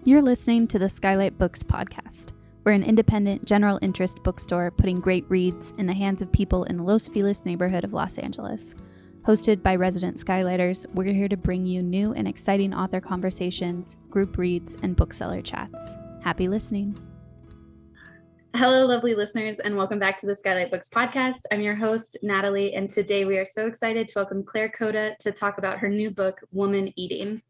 You're listening to the SKYLIT Books podcast. We're an independent, general interest bookstore putting great reads in the hands of people in the Los Feliz neighborhood of Los Angeles. Hosted by resident Skylighters, we're here to bring you new and exciting author conversations, group reads, and bookseller chats. Happy listening. Hello, lovely listeners, and welcome back to the SKYLIT Books podcast. I'm your host, Natalie, and today we are so excited to welcome Claire Kohda to talk about her new book, Woman Eating.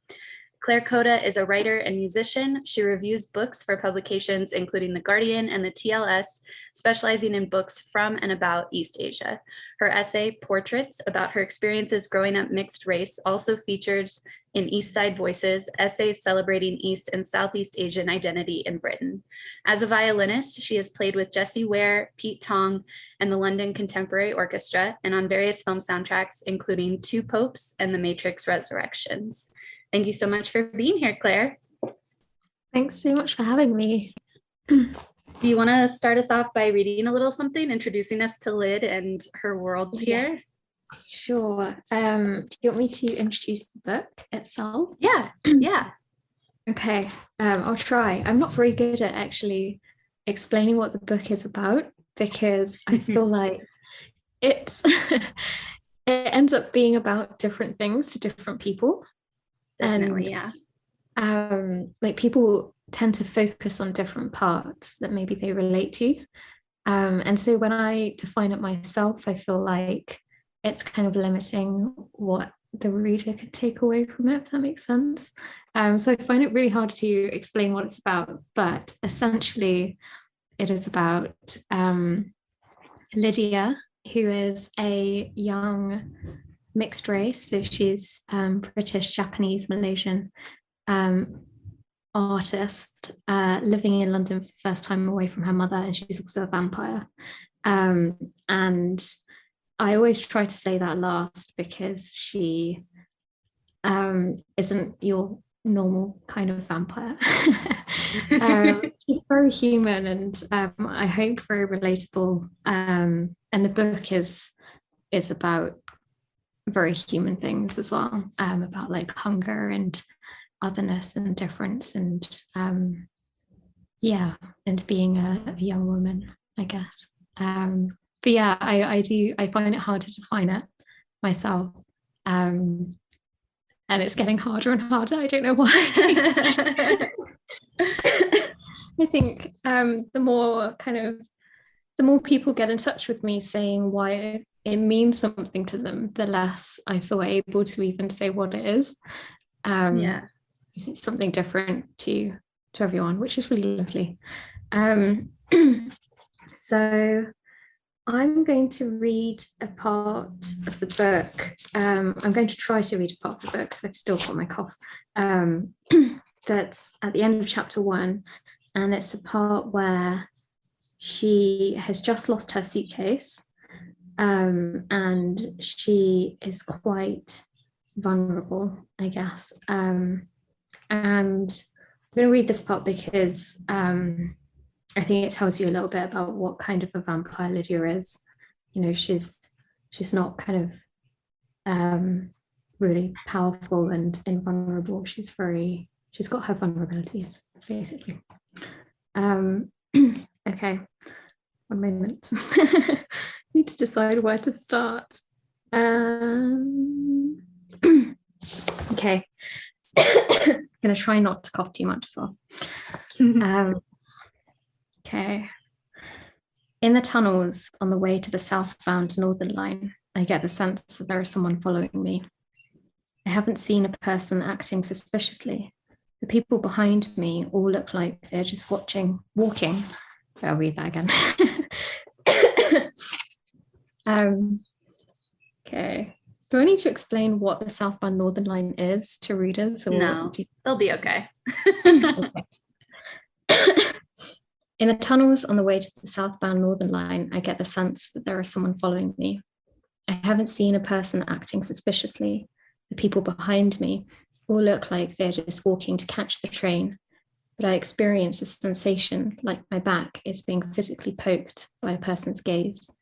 Claire Kohda is a writer and musician. She reviews books for publications including The Guardian and the TLS, specializing in books from and about East Asia. Her essay, Portraits, about her experiences growing up mixed race, also features in East Side Voices, essays celebrating East and Southeast Asian identity in Britain. As a violinist, she has played with Jessie Ware, Pete Tong, and the London Contemporary Orchestra, and on various film soundtracks, including Two Popes and The Matrix Resurrections. Thank you so much for being here, Claire. Thanks so much for having me. Do you want to start us off by reading a little something, introducing us to Lyd and her world here? Sure. Do you want me to introduce the book itself? Yeah. Okay, I'll try. I'm not very good at actually explaining what the book is about because I feel like it ends up being about different things to different people. Definitely, like people tend to focus on different parts that maybe they relate to. And so when I define it myself, I feel like it's kind of limiting what the reader could take away from it, if that makes sense. So I find it really hard to explain what it's about, but essentially it is about Lydia, who is a young mixed race, so she's British, Japanese, Malaysian artist living in London for the first time away from her mother, and she's also a vampire. And I always try to say that last because she isn't your normal kind of vampire. She's very human and I hope very relatable. And the book is about very human things as well, about like hunger and otherness and difference and and being a young woman, I guess. But yeah, I find it hard to define it myself, and it's getting harder and harder. I don't know why. I think the more people get in touch with me saying why it means something to them, the less I feel able to even say what it is. It's something different to everyone, which is really lovely. So I'm going to read a part of the book. I'm going to try to read a part of the book because I've still got my cough. That's at the end of chapter 1, and it's a part where she has just lost her suitcase. And she is quite vulnerable, I guess. And I'm going to read this part because I think it tells you a little bit about what kind of a vampire Lydia is. You know, she's not kind of really powerful and invulnerable. She's got her vulnerabilities, basically. Okay, one moment. Need to decide where to start. Okay. I'm gonna try not to cough too much as well. Okay. In the tunnels on the way to the southbound Northern Line, I get the sense that there is someone following me. I haven't seen a person acting suspiciously. The people behind me all look like they're just walking. I'll read that again. Okay. Do I need to explain what the southbound Northern Line is to readers? Or no, they'll be okay. Okay. In the tunnels on the way to the southbound Northern Line, I get the sense that there is someone following me. I haven't seen a person acting suspiciously. The people behind me all look like they're just walking to catch the train, but I experience a sensation like my back is being physically poked by a person's gaze.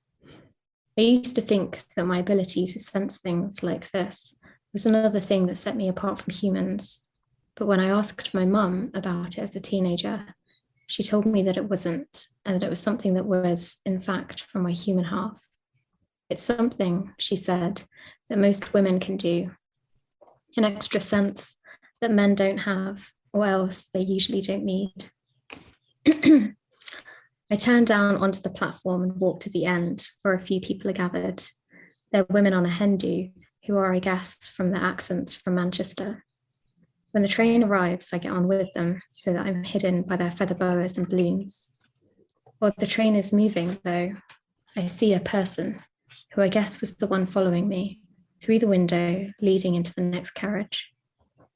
I used to think that my ability to sense things like this was another thing that set me apart from humans. But when I asked my mum about it as a teenager, she told me that it wasn't, and that it was something that was, in fact, from my human half. It's something, she said, that most women can do, an extra sense that men don't have, or else they usually don't need. I turned down onto the platform and walked to the end where a few people are gathered. They're women on a hen do who are, I guess, from their accents from Manchester. When the train arrives, I get on with them so that I'm hidden by their feather boas and balloons. While the train is moving, though, I see a person who I guess was the one following me through the window leading into the next carriage.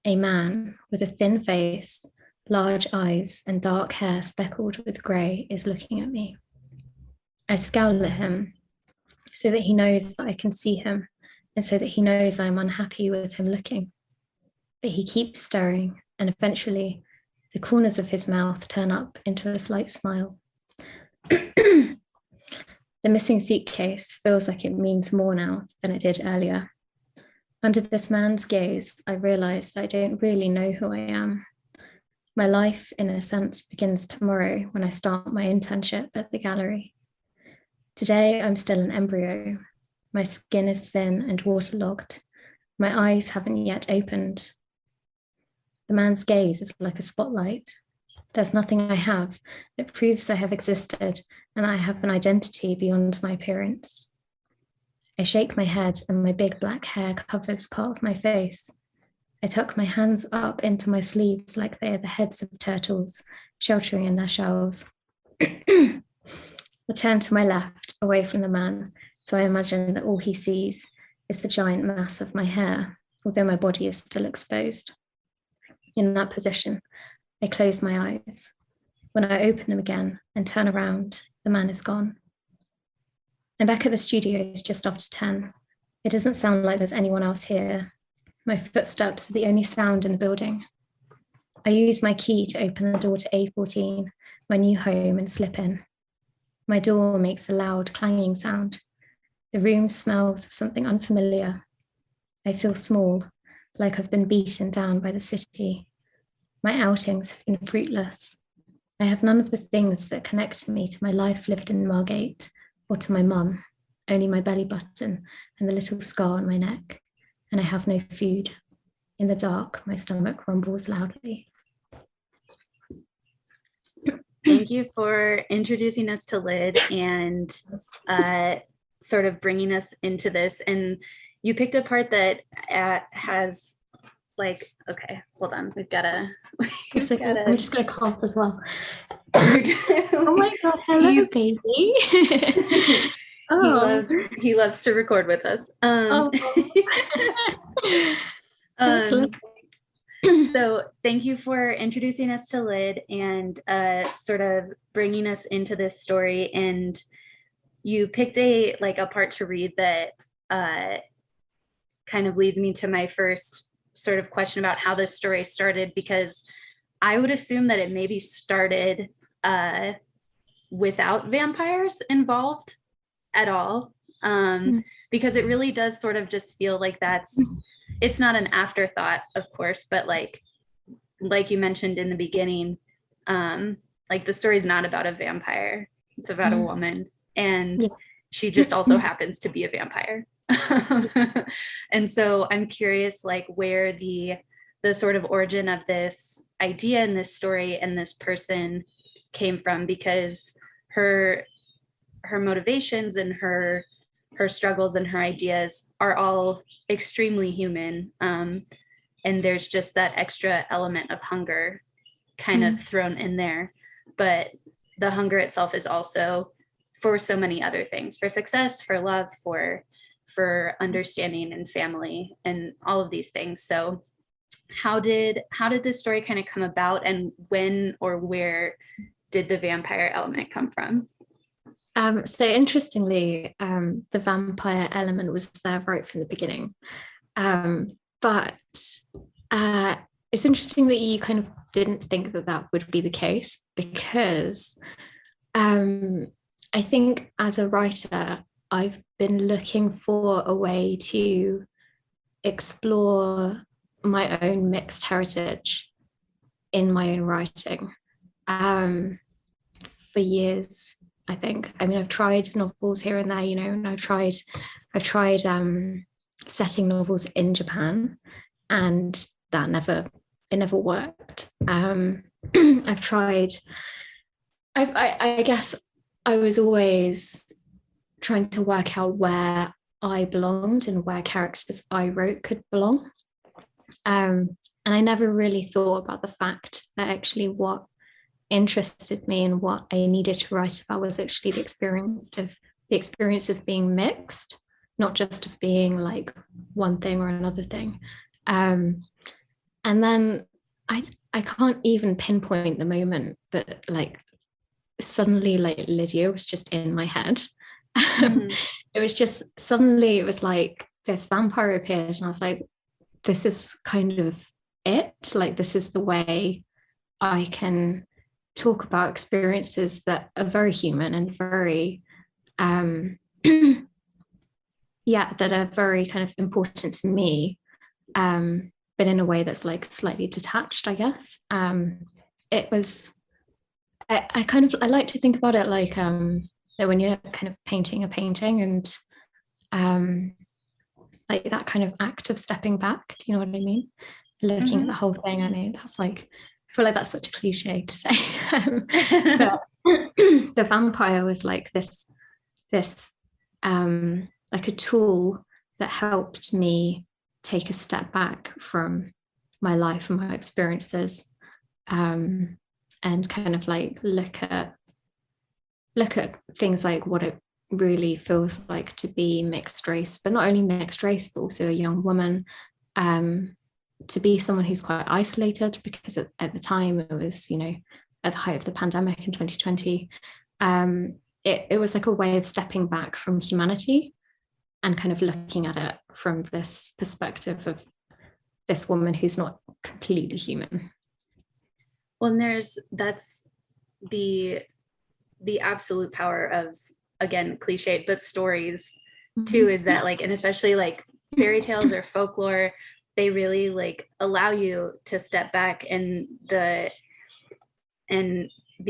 A man with a thin face, large eyes, and dark hair speckled with grey is looking at me. I scowl at him so that he knows that I can see him, and so that he knows I'm unhappy with him looking. But he keeps staring, and eventually the corners of his mouth turn up into a slight smile. The missing suitcase feels like it means more now than it did earlier. Under this man's gaze, I realize that I don't really know who I am. My life, in a sense, begins tomorrow when I start my internship at the gallery. Today, I'm still an embryo. My skin is thin and waterlogged. My eyes haven't yet opened. The man's gaze is like a spotlight. There's nothing I have that proves I have existed, and I have an identity beyond my appearance. I shake my head and my big black hair covers part of my face. I tuck my hands up into my sleeves like they are the heads of turtles, sheltering in their shells. I turn to my left, away from the man, so I imagine that all he sees is the giant mass of my hair, although my body is still exposed. In that position, I close my eyes. When I open them again and turn around, the man is gone. I'm back at the studios just after 10. It doesn't sound like there's anyone else here. My footsteps are the only sound in the building. I use my key to open the door to A14, my new home, and slip in. My door makes a loud clanging sound. The room smells of something unfamiliar. I feel small, like I've been beaten down by the city. My outings have been fruitless. I have none of the things that connect me to my life lived in Margate or to my mum, only my belly button and the little scar on my neck, and I have no food. In the dark, my stomach rumbles loudly. Thank you for introducing us to Lyd and sort of bringing us into this. And you picked a part that has like, okay, hold on. We've got to. I'm just going to cough as well. Oh my God, hello, baby. Oh. He loves to record with us. So thank you for introducing us to Lyd and sort of bringing us into this story. And you picked a part to read that kind of leads me to my first sort of question about how this story started, because I would assume that it maybe started without vampires involved at all, because it really does sort of just feel like it's not an afterthought, of course, but like you mentioned in the beginning, like the story is not about a vampire, it's about a woman, and she just also happens to be a vampire. And so I'm curious, like, where the sort of origin of this idea and this story and this person came from, because her motivations and her struggles and her ideas are all extremely human, and there's just that extra element of hunger kind of thrown in there, but the hunger itself is also for so many other things, for success, for love, for understanding and family and all of these things. So how did this story kind of come about, and when or where did the vampire element come from? So interestingly, the vampire element was there right from the beginning. But it's interesting that you kind of didn't think that would be the case, because I think as a writer, I've been looking for a way to explore my own mixed heritage in my own writing for years, I think. I mean, I've tried novels here and there, you know, and I've tried setting novels in Japan, and that never worked. I've tried. I guess I was always trying to work out where I belonged and where characters I wrote could belong. And I never really thought about the fact that actually what interested me and what I needed to write about was actually the experience of being mixed, not just of being like one thing or another thing. And then I can't even pinpoint the moment that like suddenly like Lydia was just in my head. It was just suddenly, it was like this vampire appeared and I was like, this is kind of it. Like, this is the way I can talk about experiences that are very human and very, that are very kind of important to me, but in a way that's like slightly detached, I guess. It was, I like to think about it like that when you're kind of painting a painting and like that kind of act of stepping back, do you know what I mean? Looking at the whole thing. I know that's like, I feel like that's such a cliche to say. But the vampire was like this like a tool that helped me take a step back from my life and my experiences, and kind of like look at things like what it really feels like to be mixed race, but not only mixed race, but also a young woman, to be someone who's quite isolated, because at the time it was, you know, at the height of the pandemic in 2020, it was like a way of stepping back from humanity and kind of looking at it from this perspective of this woman who's not completely human. Well, and that's the absolute power of, again, cliche, but stories too, is that like, and especially like fairy tales or folklore, they really like allow you to step back, and the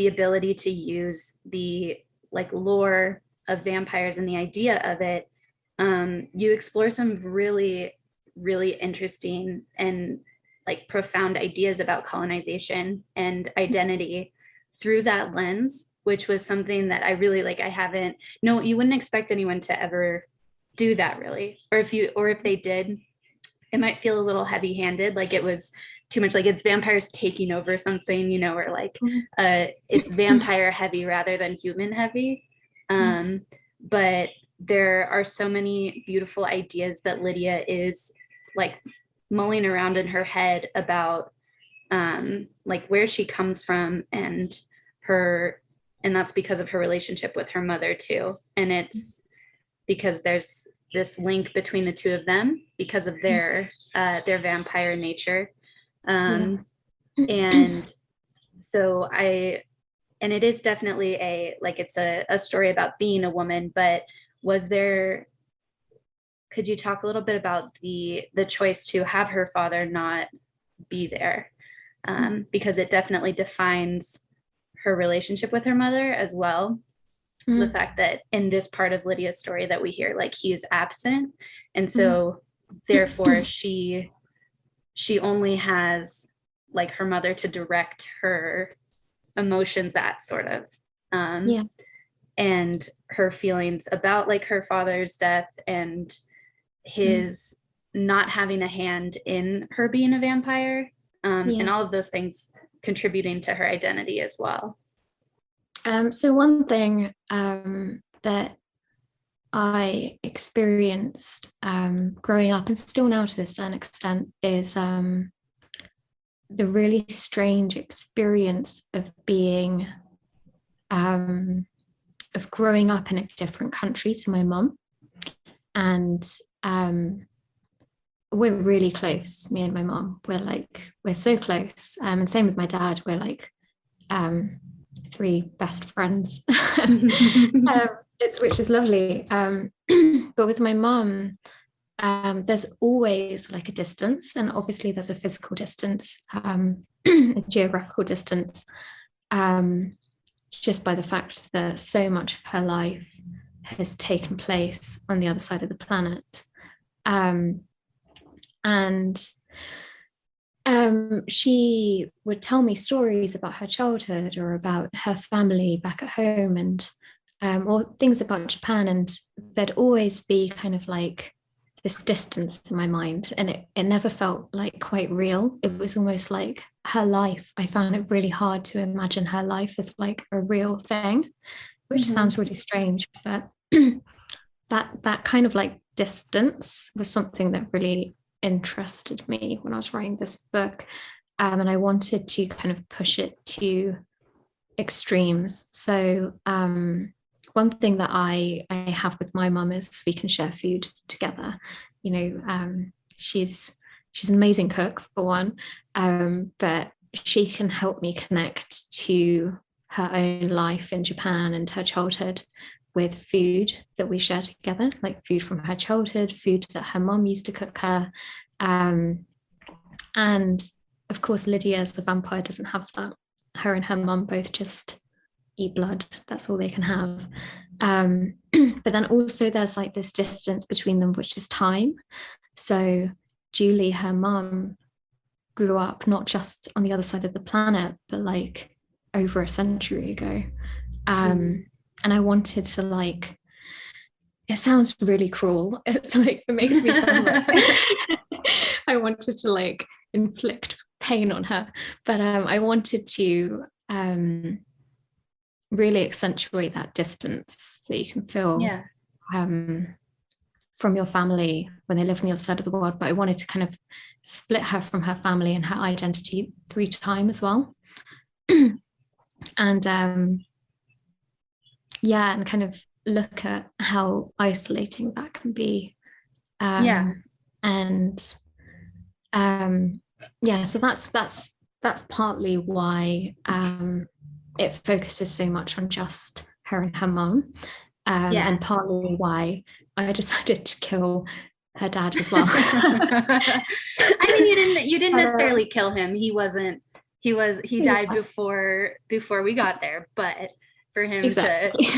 ability to use the like lore of vampires and the idea of it. You explore some really, really interesting and like profound ideas about colonization and identity through that lens, which was something that I really like. You wouldn't expect anyone to ever do that, really. Or if they did, it might feel a little heavy-handed, like it was too much, like it's vampires taking over something, you know, or like it's vampire heavy rather than human heavy. But there are so many beautiful ideas that Lydia is like mulling around in her head about, like where she comes from, and that's because of her relationship with her mother too. And it's because there's this link between the two of them because of their vampire nature. And so and it is definitely it's a story about being a woman, but could you talk a little bit about the choice to have her father not be there? Because it definitely defines her relationship with her mother as well. The fact that in this part of Lydia's story that we hear, like, he is absent, and so therefore she only has like her mother to direct her emotions at, sort of, and her feelings about like her father's death and his not having a hand in her being a vampire, and all of those things contributing to her identity as well. So one thing that I experienced growing up, and still now to a certain extent, is the really strange experience of being, of growing up in a different country to my mum. And we're really close, me and my mum. We're so close. And same with my dad. We're like three best friends, which is lovely. But with my mum, there's always like a distance, and obviously there's a physical distance, a geographical distance, just by the fact that so much of her life has taken place on the other side of the planet. And she would tell me stories about her childhood or about her family back at home, and or things about Japan, and there'd always be kind of like this distance in my mind, and it never felt like quite real. It was almost like her life. I found it really hard to imagine her life as like a real thing, which sounds really strange, but that kind of like distance was something that really interested me when I was writing this book. And I wanted to kind of push it to extremes. So one thing that I have with my mum is we can share food together. You know, she's an amazing cook for one, but she can help me connect to her own life in Japan and her childhood with food that we share together, like food from her childhood, food that her mum used to cook her. And of course, Lydia as the vampire doesn't have that. Her and her mum both just eat blood. That's all they can have. But then also there's like this distance between them, which is time. So Julie, her mum, grew up not just on the other side of the planet, but like over a century ago. And I wanted to like, it sounds really cruel. It's like, it makes me sound like I wanted to like inflict pain on her, but I wanted to really accentuate that distance that you can feel from your family when they live on the other side of the world. But I wanted to kind of split her from her family and her identity through time as well. And and kind of look at how isolating that can be. So that's partly why it focuses so much on just her and her mum, and partly why I decided to kill her dad as well. I mean, you didn't necessarily kill him. He died before we got there, but for him exactly.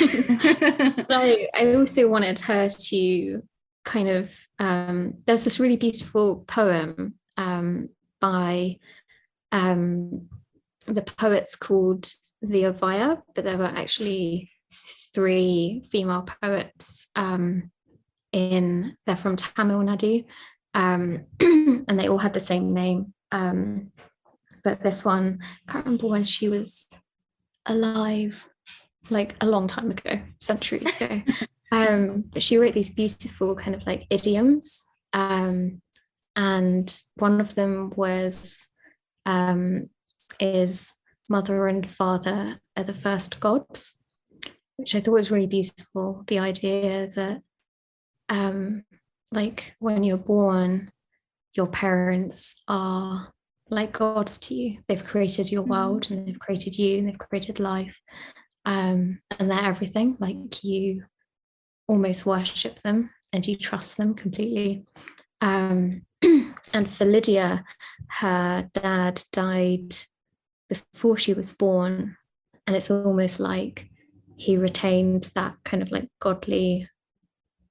I also wanted her to kind of there's this really beautiful poem by the poets called the Ovaya, but there were actually 3 female poets they're from Tamil Nadu, and they all had the same name, but this one, I can't remember when she was alive, like a long time ago, centuries ago. But she wrote these beautiful kind of like idioms, and one of them was is mother and father are the first gods, which I thought was really beautiful. The idea that like when you're born, your parents are like gods to you. They've created your world, and they've created you, and they've created life, and they're everything. Like you almost worship them and you trust them completely. And for Lydia, her dad died before she was born, and it's almost like he retained that kind of like godly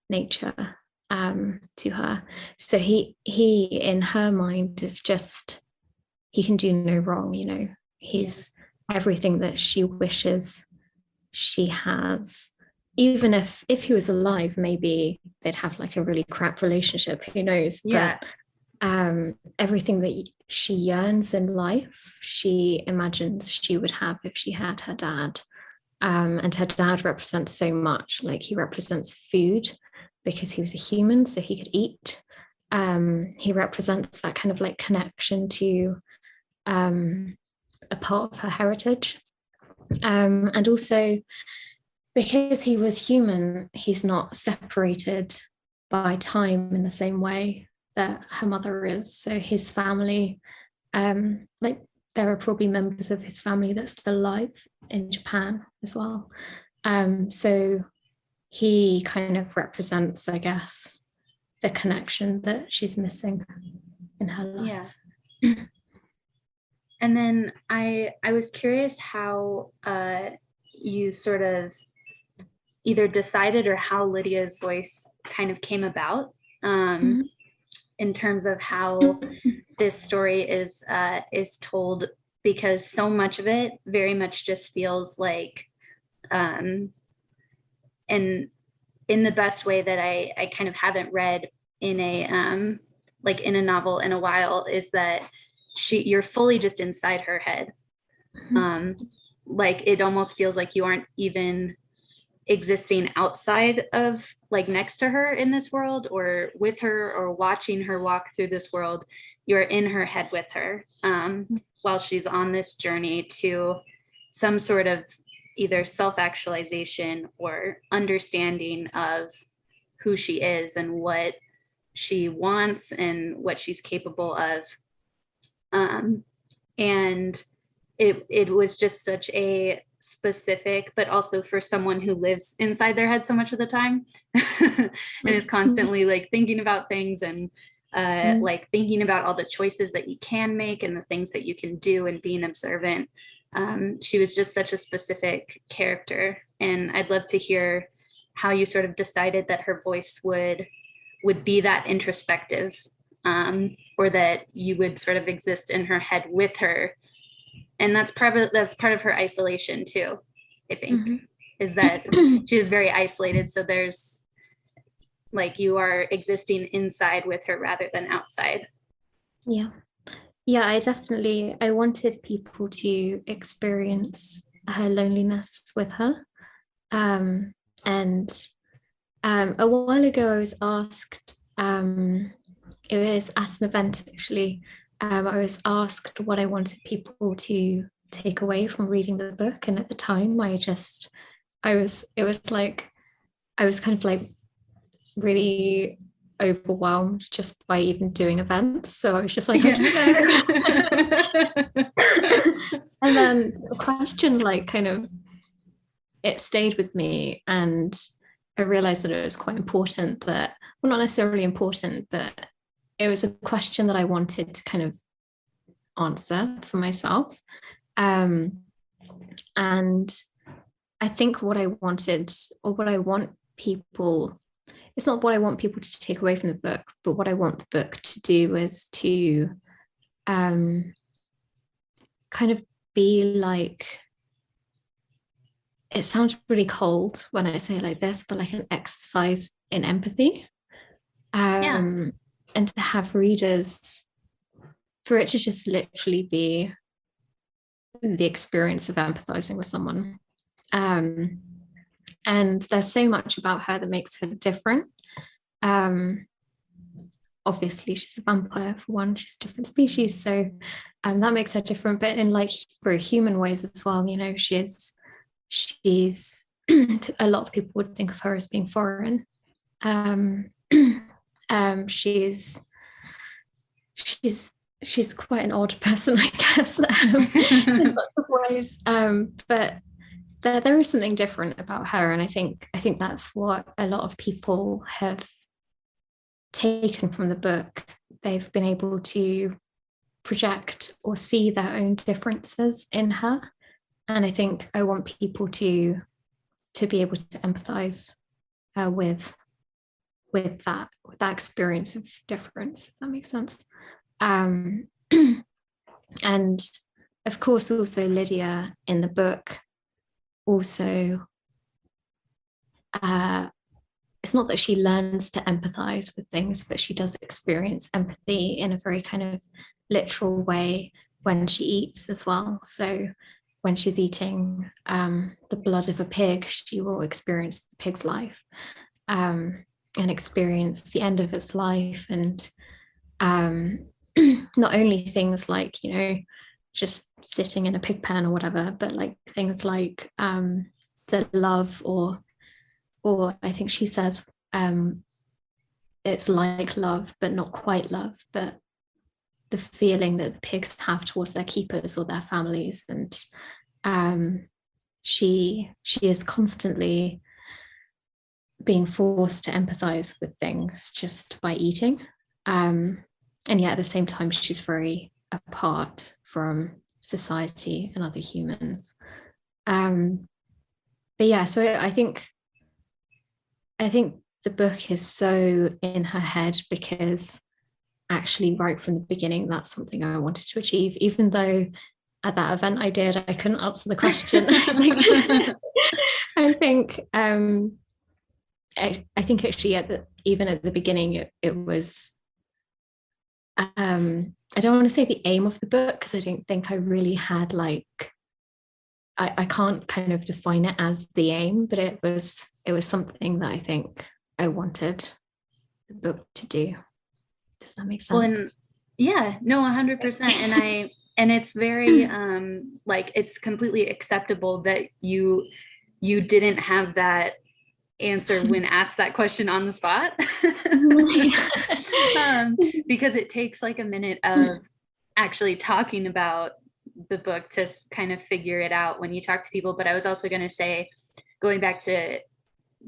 nature to her. So he in her mind is just, he can do no wrong, you know. He's everything that she wishes she has. Even if he was alive, maybe they'd have like a really crap relationship, who knows. But everything that she yearns in life, she imagines she would have if she had her dad. And her dad represents so much. Like he represents food because he was a human, so he could eat. He represents that kind of like connection to a part of her heritage. And also because he was human, he's not separated by time in the same way that her mother is. So his family, like there are probably members of his family that's still alive in Japan as well. So he kind of represents, I guess, the connection that she's missing in her life. Yeah. And then I was curious how you sort of either decided or how Lydia's voice kind of came about, in terms of how this story is told, because so much of it very much just feels like, and in the best way that I kind of haven't read in a like in a novel in a while, is that you're fully just inside her head. Like it almost feels like you aren't even existing outside of, like, next to her in this world or with her or watching her walk through this world. You're in her head with her, while she's on this journey to some sort of either self-actualization or understanding of who she is and what she wants and what she's capable of. And it was just such a specific, but also for someone who lives inside their head so much of the time and is constantly like thinking about things and like thinking about all the choices that you can make and the things that you can do and being observant. She was just such a specific character, and I'd love to hear how you sort of decided that her voice would be that introspective, or that you would sort of exist in her head with her. And that's part of her isolation too, I think, is that she is very isolated. So there's like, you are existing inside with her rather than outside. Yeah, I wanted people to experience her loneliness with her. And a while ago I was asked, it was at an event actually, I was asked what I wanted people to take away from reading the book, and at the time I was kind of like really overwhelmed just by even doing events, so I was just like, I don't know. And then the question, like, kind of, it stayed with me, and I realized that it was quite important, that, well, not necessarily important, but it was a question that I wanted to kind of answer for myself. And I think what I wanted, or what I want people, it's not what I want people to take away from the book, but what I want the book to do is to kind of be like, it sounds really cold when I say it like this, but like an exercise in empathy. And to have readers, for it to just literally be the experience of empathizing with someone. And there's so much about her that makes her different. Obviously she's a vampire, for one, she's a different species, so that makes her different, but in like very human ways as well. You know, she's a lot of people would think of her as being foreign. She's quite an odd person, I guess, in lots of ways. But there is something different about her, and I think that's what a lot of people have taken from the book. They've been able to project or see their own differences in her, and I think I want people to be able to empathize with that experience of difference, if that makes sense. And of course also Lydia in the book also, it's not that she learns to empathize with things, but she does experience empathy in a very kind of literal way when she eats as well. So when she's eating the blood of a pig, she will experience the pig's life, and experience the end of its life, and not only things like, you know, just sitting in a pig pen or whatever, but like things like the love, or I think she says it's like love but not quite love, but the feeling that the pigs have towards their keepers or their families. And she is constantly being forced to empathize with things just by eating. And yet at the same time, she's very apart from society and other humans. But yeah, so I think the book is so in her head because actually right from the beginning, that's something I wanted to achieve, even though at that event I couldn't answer the question. I think I think actually even at the beginning it was I don't want to say the aim of the book, because I don't think I really had like I can't kind of define it as the aim, but it was something that I think I wanted the book to do. Does that make sense? Well, and yeah, no, 100%. And it's very like it's completely acceptable that you didn't have that answer when asked that question on the spot. Because it takes like a minute of actually talking about the book to kind of figure it out when you talk to people. But I was also going to say, going back to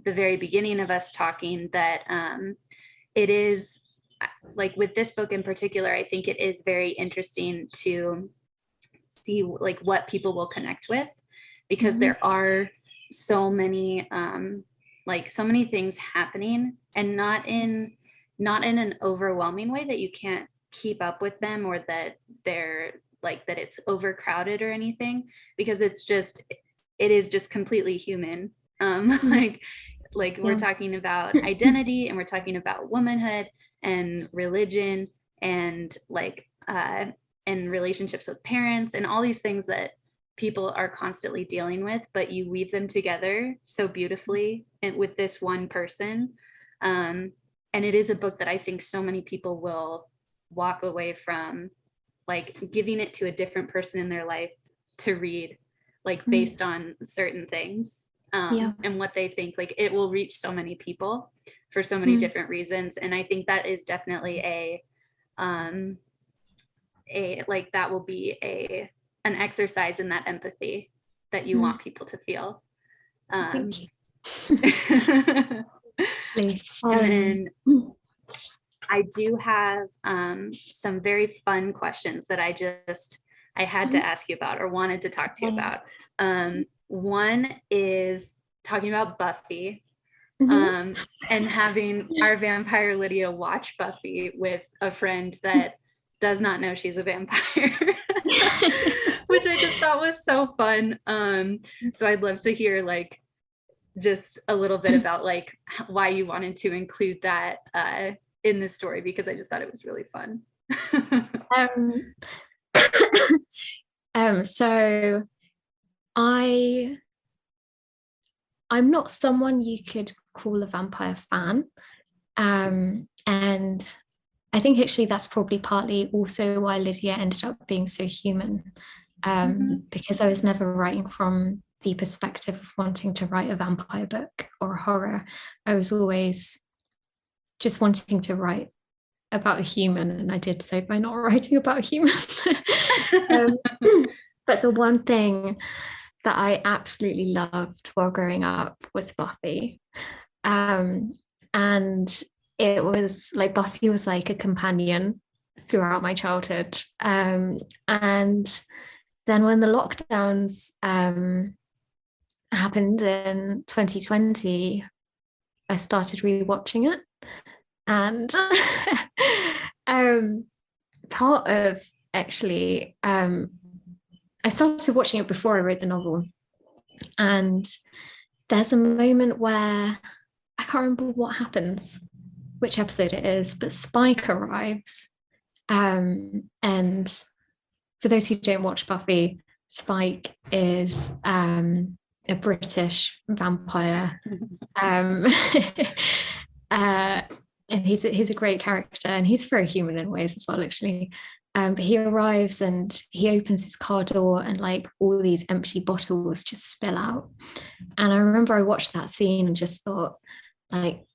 the very beginning of us talking, that it is like with this book in particular, I think it is very interesting to see like what people will connect with, because there are so many like so many things happening, and not in an overwhelming way that you can't keep up with them, or that they're like that it's overcrowded or anything, because it is just completely human. Like we're talking about identity, and we're talking about womanhood and religion, and like and relationships with parents, and all these things that people are constantly dealing with, but you weave them together so beautifully with this one person. And it is a book that I think so many people will walk away from, like giving it to a different person in their life to read, like based on certain things, and what they think. Like it will reach so many people for so many different reasons. And I think that is definitely a like that will be an exercise in that empathy that you want people to feel. Thank you. And then I do have some very fun questions that I had to ask you about, or wanted to talk to you about. One is talking about Buffy, and having our vampire Lydia watch Buffy with a friend that does not know she's a vampire, which I just thought was so fun. So I'd love to hear like just a little bit about like why you wanted to include that in this story, because I just thought it was really fun. So I'm not someone you could call a vampire fan, and I think actually that's probably partly also why Lydia ended up being so human, because I was never writing from the perspective of wanting to write a vampire book or a horror. I was always just wanting to write about a human, and I did so by not writing about a human. But the one thing that I absolutely loved while growing up was Buffy. And it was like Buffy was like a companion throughout my childhood. And then when the lockdowns happened in 2020, I started rewatching it. And part of actually, I started watching it before I wrote the novel. And there's a moment where I can't remember what happens, which episode it is, but Spike arrives. And for those who don't watch Buffy, Spike is a British vampire. And he's a great character, and he's very human in ways as well, actually. But he arrives and he opens his car door, and like all these empty bottles just spill out. And I remember I watched that scene and just thought, like,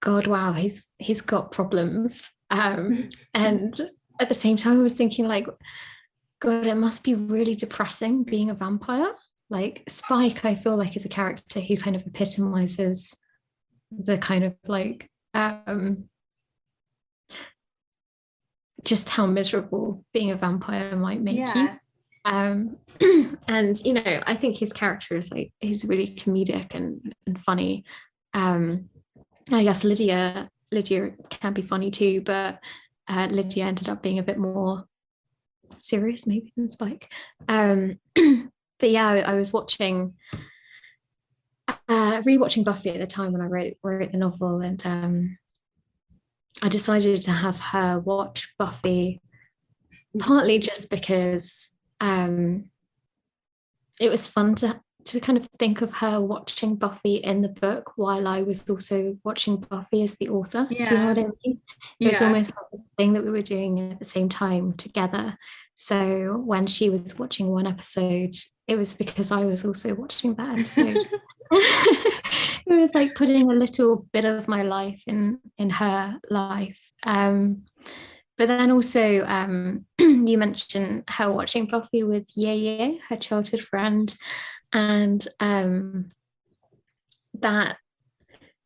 God, wow, he's got problems. And at the same time, I was thinking, like, God, it must be really depressing being a vampire. Like Spike, I feel like is a character who kind of epitomizes the kind of like just how miserable being a vampire might make you. And you know, I think his character is like, he's really comedic and funny. I guess Lydia can be funny too, but Lydia ended up being a bit more serious maybe than Spike. But yeah, I was rewatching Buffy at the time when I wrote the novel, and I decided to have her watch Buffy, partly just because it was fun to kind of think of her watching Buffy in the book while I was also watching Buffy as the author. Do you know what I mean? It was almost like this thing that we were doing at the same time together. So when she was watching one episode, it was because I was also watching that episode. It was like putting a little bit of my life in her life. But then also, you mentioned her watching Buffy with Ye, her childhood friend, and that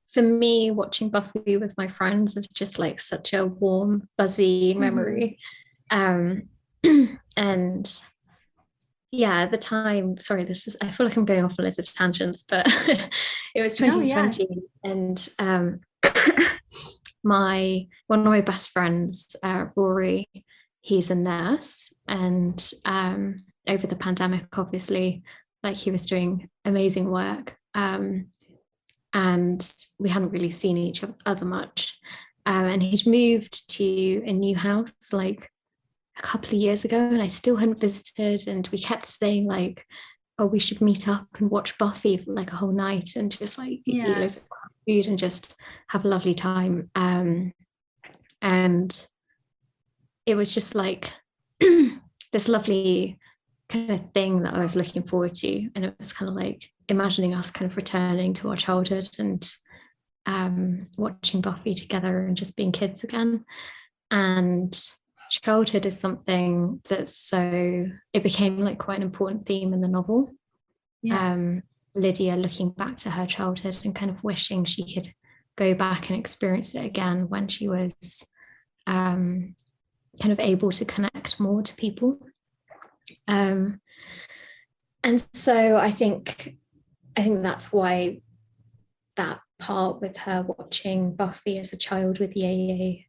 for me, watching Buffy with my friends is just like such a warm, fuzzy memory. And yeah, at the time, sorry, I feel like I'm going off on loads of tangents, but it was 2020, and one of my best friends, Rory, he's a nurse, and over the pandemic, obviously, like, he was doing amazing work, and we hadn't really seen each other much, and he'd moved to a new house like a couple of years ago, and I still hadn't visited, and we kept saying like, oh, we should meet up and watch Buffy for like a whole night and just like eat loads of food and just have a lovely time. And it was just like this lovely kind of thing that I was looking forward to, and it was kind of like imagining us kind of returning to our childhood and watching Buffy together and just being kids again. And childhood is something it became like quite an important theme in the novel. Lydia looking back to her childhood and kind of wishing she could go back and experience it again when she was kind of able to connect more to people. And so I think that's why that part with her watching Buffy as a child with Ye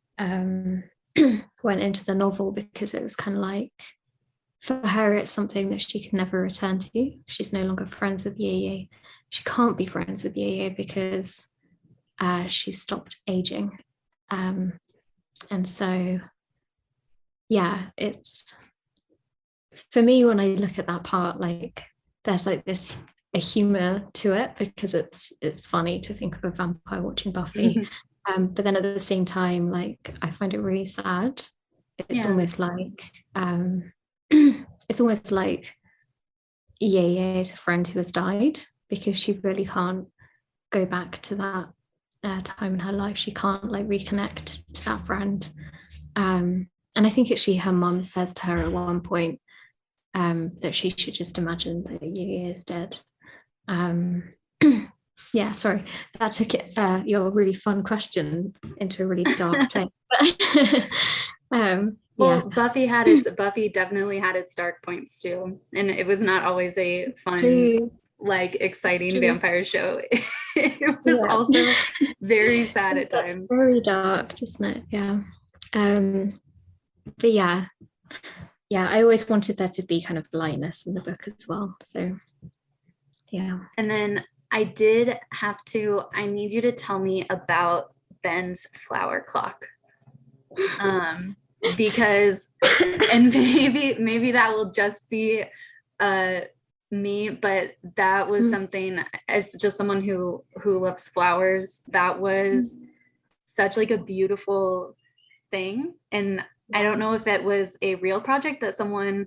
went into the novel, because it was kind of like, for her, it's something that she can never return to. She's no longer friends with Ye. She can't be friends with Ye because she stopped aging. And so, yeah, it's, for me, when I look at that part, like, there's like a humor to it, because it's funny to think of a vampire watching Buffy. But then at the same time, like, I find it really sad. It's almost like Ye is a friend who has died, because she really can't go back to that time in her life. She can't like reconnect to that friend. And I think actually her mum says to her at one point that she should just imagine that Ye is dead. Yeah, sorry, that took your really fun question into a really dark place. Well, Buffy definitely had its dark points too, and it was not always a fun, like, exciting vampire show. It was also very sad at times. Very dark, isn't it? Yeah. But yeah, I always wanted there to be kind of lightness in the book as well. So yeah. And then I need you to tell me about Ben's flower clock. Because, and maybe that will just be me, but that was something, as just someone who loves flowers, that was such like a beautiful thing. And I don't know if it was a real project that someone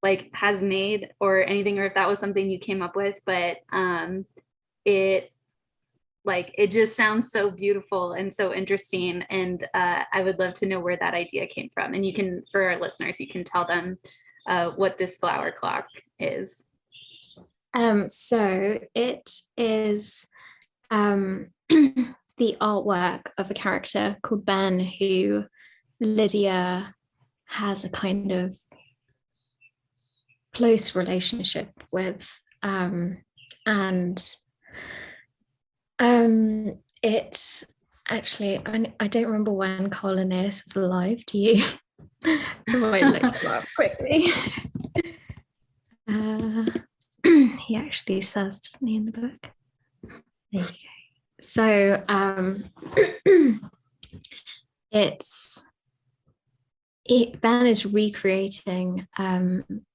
like has made or anything, or if that was something you came up with, but it just sounds so beautiful and so interesting, and I would love to know where that idea came from. And you can, for our listeners, you can tell them what this flower clock is. So it is the artwork of a character called Ben, who Lydia has a kind of close relationship with. It actually, I don't remember when Carl Linnaeus was alive. Do you? I might look him up quickly. He actually says, doesn't he, in the book? There you go. So Ben is recreating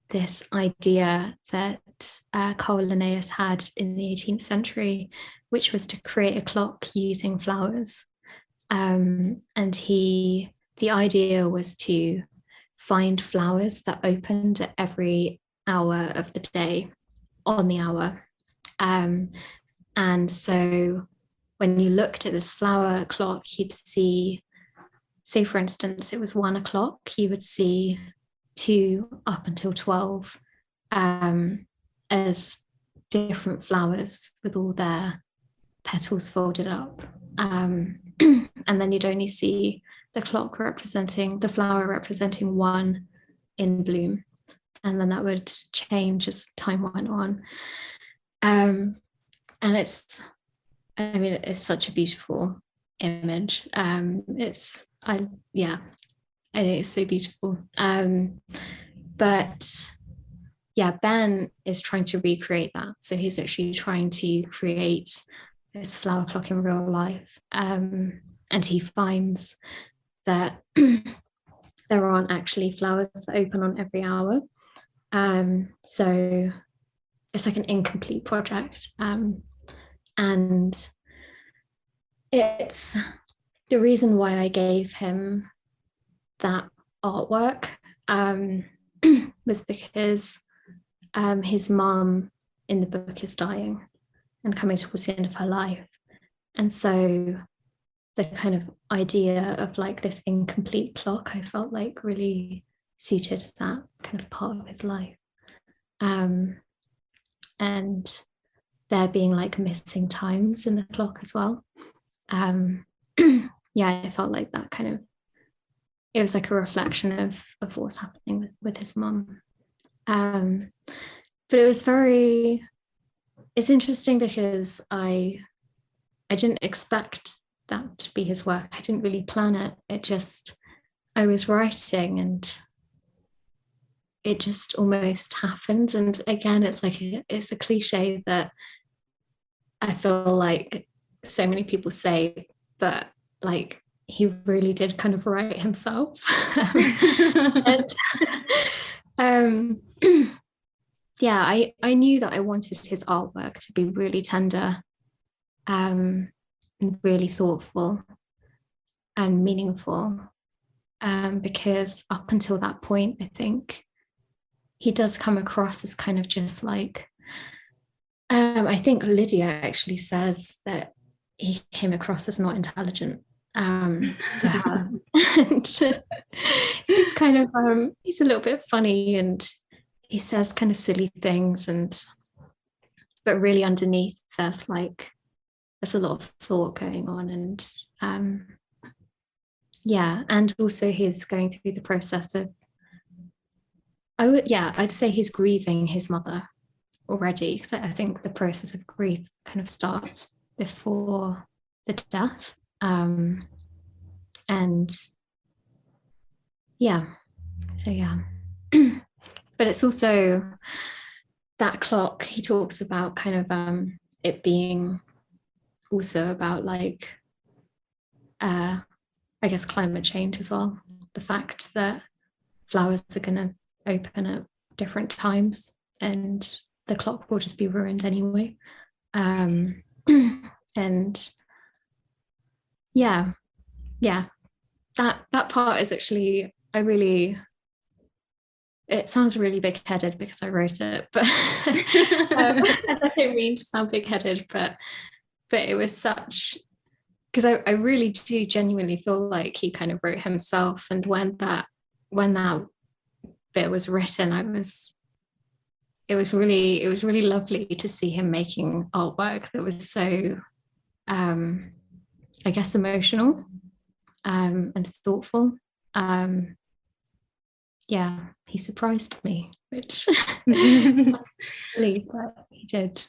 this idea that Carl Linnaeus had in the 18th century, which was to create a clock using flowers. And the idea was to find flowers that opened at every hour of the day on the hour. And so when you looked at this flower clock, you'd see, say for instance, it was 1 o'clock, you would see 2 up until 12 as different flowers with all their petals folded up. And then you'd only see the clock representing, the flower representing 1 in bloom. And then that would change as time went on. And it's such a beautiful image. I think it's so beautiful. But yeah, Ben is trying to recreate that. So he's actually trying to create this flower clock in real life. And he finds that there aren't actually flowers that open on every hour. So it's like an incomplete project. And it's the reason why I gave him that artwork was because his mum in the book is dying and coming towards the end of her life. And so the kind of idea of like this incomplete clock, I felt like really suited that kind of part of his life. And there being like missing times in the clock as well. Yeah, I felt like that kind of, it was like a reflection of what's happening with his mum. But it was it's interesting because I didn't expect that to be his work. I didn't really plan it. I was writing and it just almost happened. And again, it's a cliche that I feel like so many people say, but like he really did kind of write himself. And yeah, I knew that I wanted his artwork to be really tender and really thoughtful and meaningful, because up until that point, I think he does come across as kind of just like, I think Lydia actually says that he came across as not intelligent to her. And he's kind of, he's a little bit funny and he says kind of silly things, but really underneath there's a lot of thought going on. And yeah, and also he's going through the process of, I'd say he's grieving his mother already, because I think the process of grief kind of starts before the death. And yeah, so yeah. But it's also that clock, he talks about kind of it being also about like, I guess climate change as well. The fact that flowers are going to open at different times and the clock will just be ruined anyway. And yeah, that part is actually, it sounds really big-headed because I wrote it, but I don't mean to sound big-headed, but it was such, because I really do genuinely feel like he kind of wrote himself. And when that bit was written, it was really lovely to see him making artwork that was so I guess, emotional and thoughtful. Yeah, he surprised me, which really, but he did.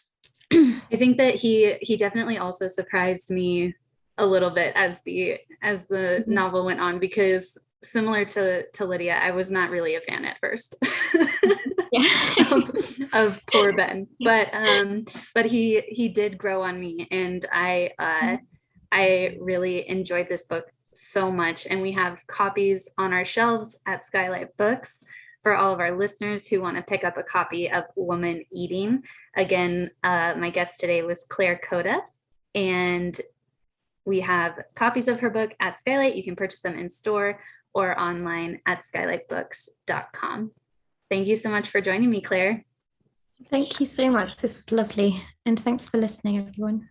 I think that he definitely also surprised me a little bit as the novel went on, because similar to Lydia, I was not really a fan at first of poor Ben, but he did grow on me, and I really enjoyed this book so much. And we have copies on our shelves at SKYLIT Books for all of our listeners who want to pick up a copy of Woman Eating. Again, my guest today was Claire Kohda, and we have copies of her book at SKYLIT. You can purchase them in store or online at skylitbooks.com. Thank you so much for joining me, Claire. Thank you so much. This was lovely. And thanks for listening, everyone.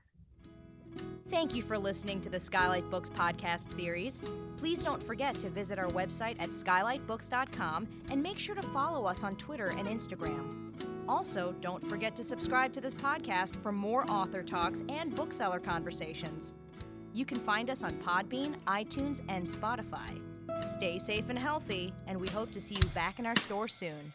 Thank you for listening to the SKYLIT Books podcast series. Please don't forget to visit our website at skylitbooks.com and make sure to follow us on Twitter and Instagram. Also, don't forget to subscribe to this podcast for more author talks and bookseller conversations. You can find us on Podbean, iTunes, and Spotify. Stay safe and healthy, and we hope to see you back in our store soon.